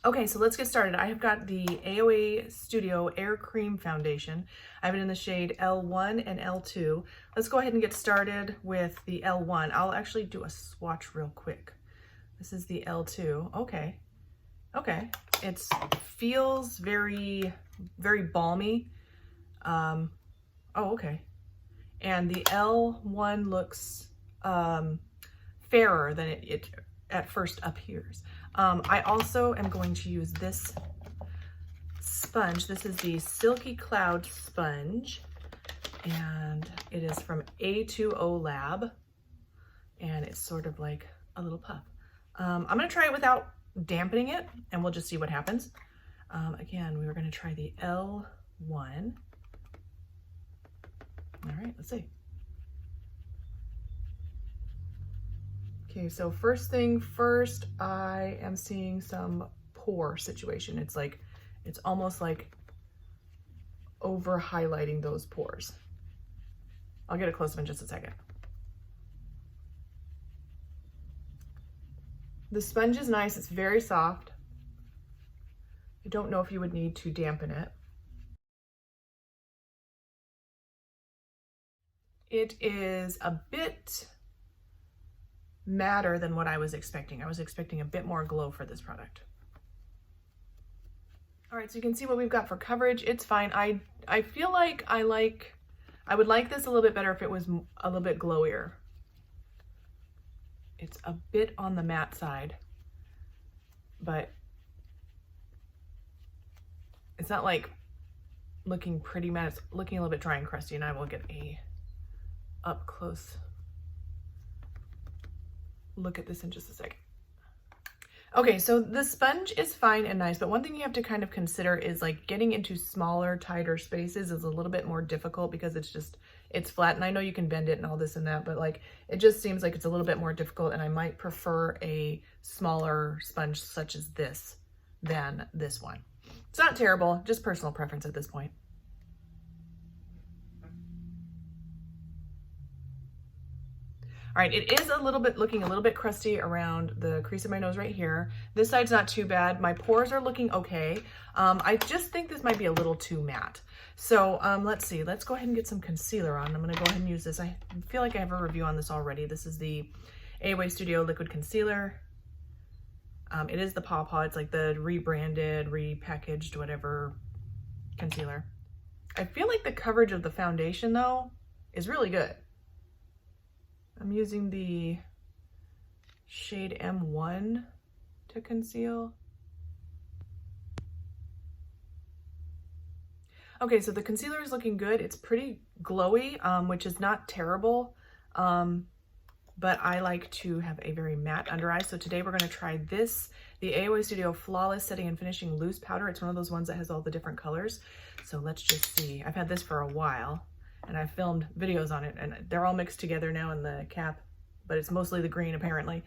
Okay, so let's get started. I have got the AOA Studio Air Cream Foundation. I have it in the shade L1 and L2. Let's go ahead and get started with the L1. I'll actually do a swatch real quick. This is the L2. Okay. It feels very, very balmy. Okay. And the L1 looks fairer than it at first appears. I also am going to use this sponge. This is the Silky Cloud sponge, and it is from A2O Lab, and it's sort of like a little puff. I'm gonna try it without dampening it, and we'll just see what happens. Again, we were gonna try the L1. All right, let's see. Okay, so first thing first, I am seeing some pore situation. It's almost like over highlighting those pores. I'll get a close up in just a second. The sponge is nice, it's very soft. I don't know if you would need to dampen it. It is a bit matter than what I was expecting. I was expecting a bit more glow for this product. All right, so you can see what we've got for coverage. It's fine. I feel like I would like this a little bit better if it was a little bit glowier. It's a bit on the matte side, but it's not like looking pretty matte. It's looking a little bit dry and crusty, and I will get a up close look at this in just a second. Okay, so the sponge is fine and nice, but one thing you have to kind of consider is like getting into smaller, tighter spaces is a little bit more difficult because it's flat, and I know you can bend it and all this and that, but like it just seems like it's a little bit more difficult, and I might prefer a smaller sponge such as this than this one. It's not terrible, just personal preference at this point. All right, it is looking a little bit crusty around the crease of my nose right here. This side's not too bad. My pores are looking okay. I just think this might be a little too matte. So let's see, let's go ahead and get some concealer on. I'm gonna go ahead and use this. I feel like I have a review on this already. This is the AOA Studio Liquid Concealer. It is the Paw Paw. It's like the rebranded, repackaged, whatever concealer. I feel like the coverage of the foundation though is really good. I'm using the shade M1 to conceal. Okay, so the concealer is looking good. It's pretty glowy, which is not terrible, but I like to have a very matte under eye. So today we're gonna try this, the AOA Studio Flawless Setting and Finishing Loose Powder. It's one of those ones that has all the different colors. So let's just see. I've had this for a while, and I filmed videos on it, and they're all mixed together now in the cap, but it's mostly the green apparently.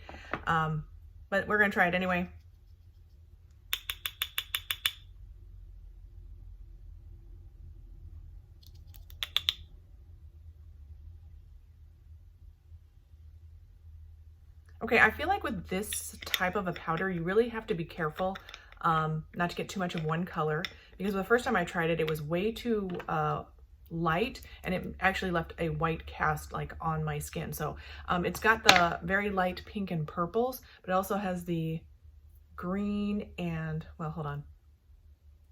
But we're gonna try it anyway. Okay, I feel like with this type of a powder, you really have to be careful not to get too much of one color, because the first time I tried it, it was way too light, and it actually left a white cast like on my skin. So it's got the very light pink and purples, but it also has the green and, well, hold on,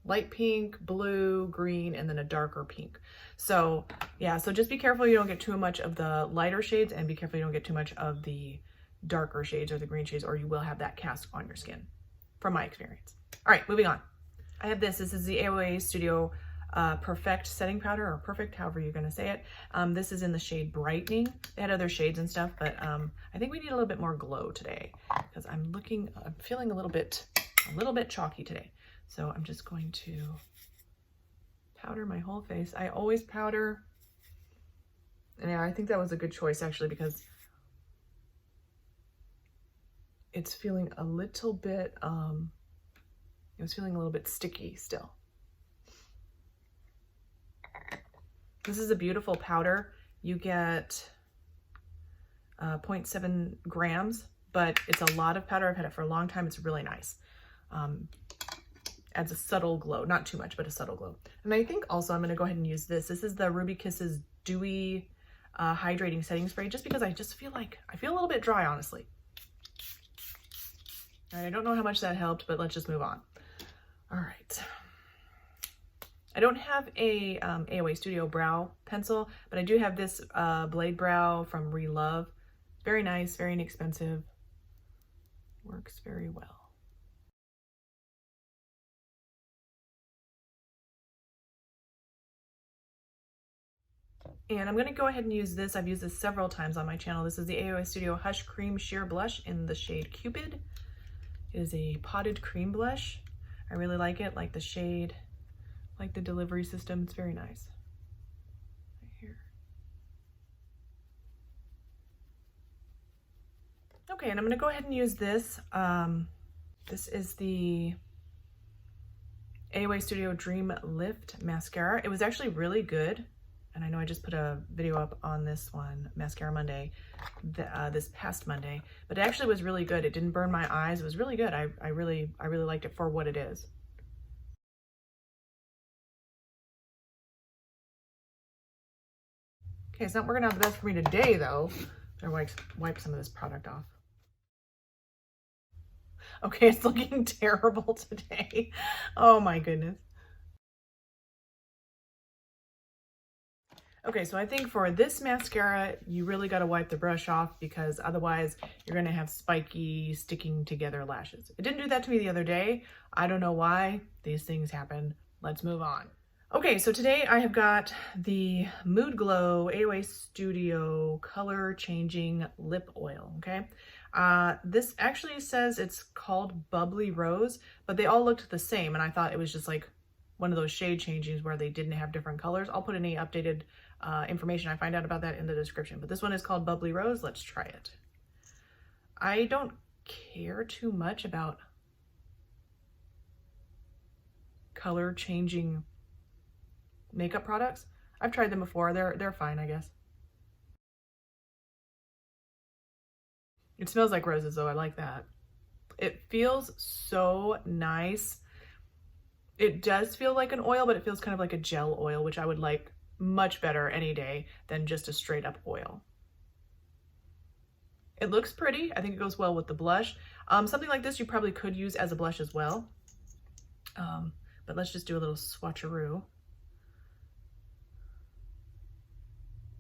light pink, blue, green, and then a darker pink. So yeah, so just be careful you don't get too much of the lighter shades, and be careful you don't get too much of the darker shades or the green shades, or you will have that cast on your skin, from my experience. All right, moving on. I have this is the AOA Studio Perfect Setting Powder, or Perfect, however you're gonna say it. This is in the shade Brightening. They had other shades and stuff, but I think we need a little bit more glow today, because I'm feeling a little bit chalky today. So I'm just going to powder my whole face. I always powder, and yeah, I think that was a good choice actually, because it's feeling a little bit, it was feeling a little bit sticky still. This is a beautiful powder. You get 0.7 grams, but it's a lot of powder. I've had it for a long time. It's really nice. adds a subtle glow, not too much, but a subtle glow. And I think also I'm going to go ahead and use this. This is the Ruby Kisses Dewy Hydrating Setting Spray, just because I just feel like, I feel a little bit dry, honestly. I don't know how much that helped, but let's just move on. All right. I don't have a AOA Studio Brow Pencil, but I do have this Blade Brow from Relove. Very nice, very inexpensive. Works very well. And I'm going to go ahead and use this. I've used this several times on my channel. This is the AOA Studio Hush Cream Sheer Blush in the shade Cupid. It is a potted cream blush. I really like it, like the shade, like the delivery system. It's very nice. Right here. Okay, and I'm going to go ahead and use this. This is the AOA Studio Dream Lift Mascara. It was actually really good. And I know I just put a video up on this one, Mascara Monday, this past Monday, but it actually was really good. It didn't burn my eyes. It was really good. I really liked it for what it is. Okay, it's not working out the best for me today though. Better wipe some of this product off. Okay, it's looking terrible today. Oh my goodness. Okay, so I think for this mascara, you really got to wipe the brush off, because otherwise you're going to have spiky, sticking together lashes. It didn't do that to me the other day. I don't know why. These things happen. Let's move on. Okay, so today I have got the Mood Glow AOA Studio Color Changing Lip Oil, okay? This actually says it's called Bubbly Rose, but they all looked the same, and I thought it was just like one of those shade changings where they didn't have different colors. I'll put any updated information I find out about that in the description, but this one is called Bubbly Rose. Let's try it. I don't care too much about color changing makeup products. I've tried them before. They're fine, I guess. It smells like roses though. I like that. It feels so nice. It does feel like an oil, but it feels kind of like a gel oil, which I would like much better any day than just a straight up oil. It looks pretty. I think it goes well with the blush. Something like this you probably could use as a blush as well. But let's just do a little swatcheroo.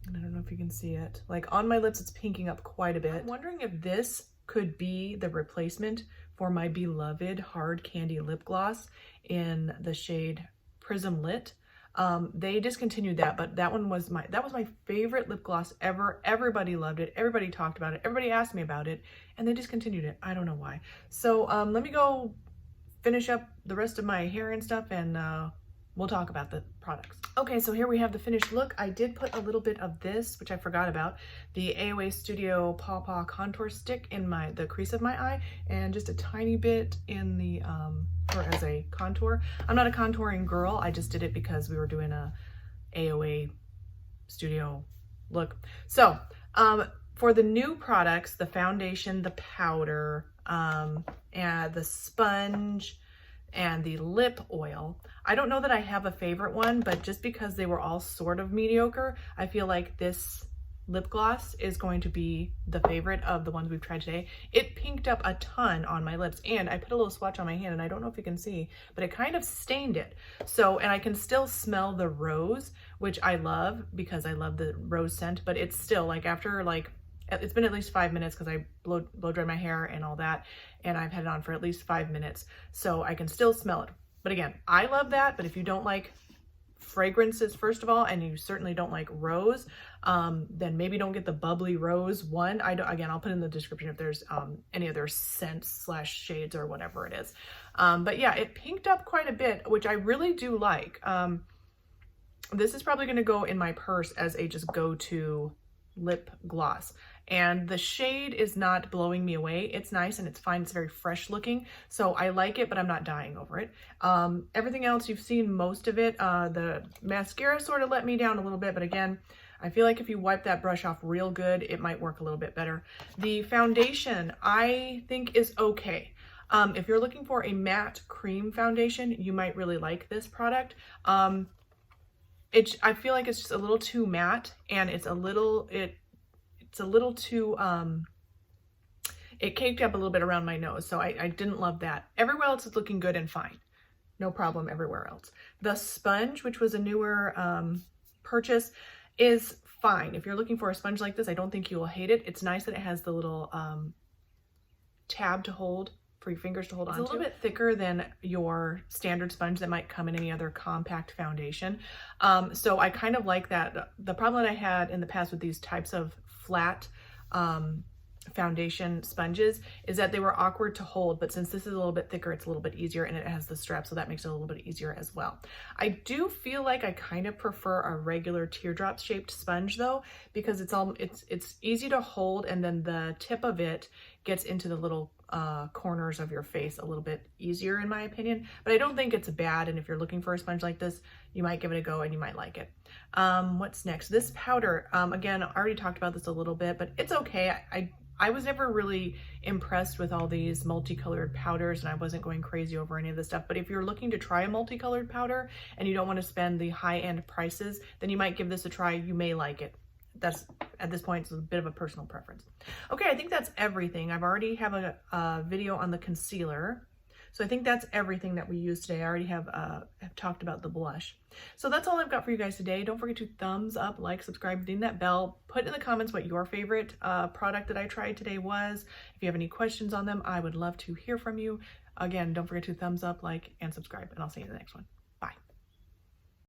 And I don't know if you can see it. Like on my lips, it's pinking up quite a bit. I'm wondering if this could be the replacement for my beloved Hard Candy lip gloss in the shade Prism Lit. They discontinued that, but that was my favorite lip gloss ever. Everybody loved it. Everybody talked about it. Everybody asked me about it, and they discontinued it. I don't know why. So let me go finish up the rest of my hair and stuff, and we'll talk about the products. Okay, so here we have the finished look. I did put a little bit of this, which I forgot about, the AOA Studio Paw Paw Contour Stick in the crease of my eye, and just a tiny bit in the, or as a contour. I'm not a contouring girl. I just did it because we were doing a AOA Studio look. So, for the new products, the foundation, the powder, and the sponge, and the lip oil, I don't know that I have a favorite one, but just because they were all sort of mediocre, I feel like this lip gloss is going to be the favorite of the ones we've tried today. It pinked up a ton on my lips, and I put a little swatch on my hand, and I don't know if you can see, but it kind of stained it. So, and I can still smell the rose, which I love because I love the rose scent, but it's still like after like, it's been at least 5 minutes because I blow dried my hair and all that, and I've had it on for at least 5 minutes, so I can still smell it. But again, I love that, but if you don't like fragrances, first of all, and you certainly don't like rose, then maybe don't get the Bubbly Rose one. Again, I'll put in the description if there's any other scents / shades or whatever it is. But yeah, it pinked up quite a bit, which I really do like. This is probably going to go in my purse as a just go-to lip gloss, and the shade is not blowing me away. It's nice and it's fine. It's very fresh looking, so I like it, but I'm not dying over it. Everything else, you've seen most of it. The mascara sort of let me down a little bit, but again, I feel like if you wipe that brush off real good, it might work a little bit better. The foundation, I think, is okay. If you're looking for a matte cream foundation, you might really like this product. I feel like it's just a little too matte, and it's a little too, it caked up a little bit around my nose, so I didn't love that. Everywhere else is looking good and fine. No problem everywhere else. The sponge, which was a newer purchase, is fine. If you're looking for a sponge like this, I don't think you will hate it. It's nice that it has the little tab to hold, for your fingers to hold on to. It's a little bit thicker than your standard sponge that might come in any other compact foundation. So I kind of like that. The problem that I had in the past with these types of flat foundation sponges is that they were awkward to hold, but since this is a little bit thicker, it's a little bit easier, and it has the strap, so that makes it a little bit easier as well. I do feel like I kind of prefer a regular teardrop shaped sponge though, because it's easy to hold, and then the tip of it gets into the little corners of your face a little bit easier, in my opinion. But I don't think it's bad, and if you're looking for a sponge like this, you might give it a go and you might like it. What's next? This powder, again, I already talked about this a little bit, but it's okay. I was never really impressed with all these multicolored powders, and I wasn't going crazy over any of this stuff. But if you're looking to try a multicolored powder and you don't want to spend the high-end prices, then you might give this a try. You may like it. That's, at this point, it's a bit of a personal preference. Okay, I think that's everything. I've already have a video on the concealer. So I think that's everything that we used today. I already have talked about the blush. So that's all I've got for you guys today. Don't forget to thumbs up, like, subscribe, ding that bell. Put in the comments what your favorite product that I tried today was. If you have any questions on them, I would love to hear from you. Again, don't forget to thumbs up, like, and subscribe, and I'll see you in the next one.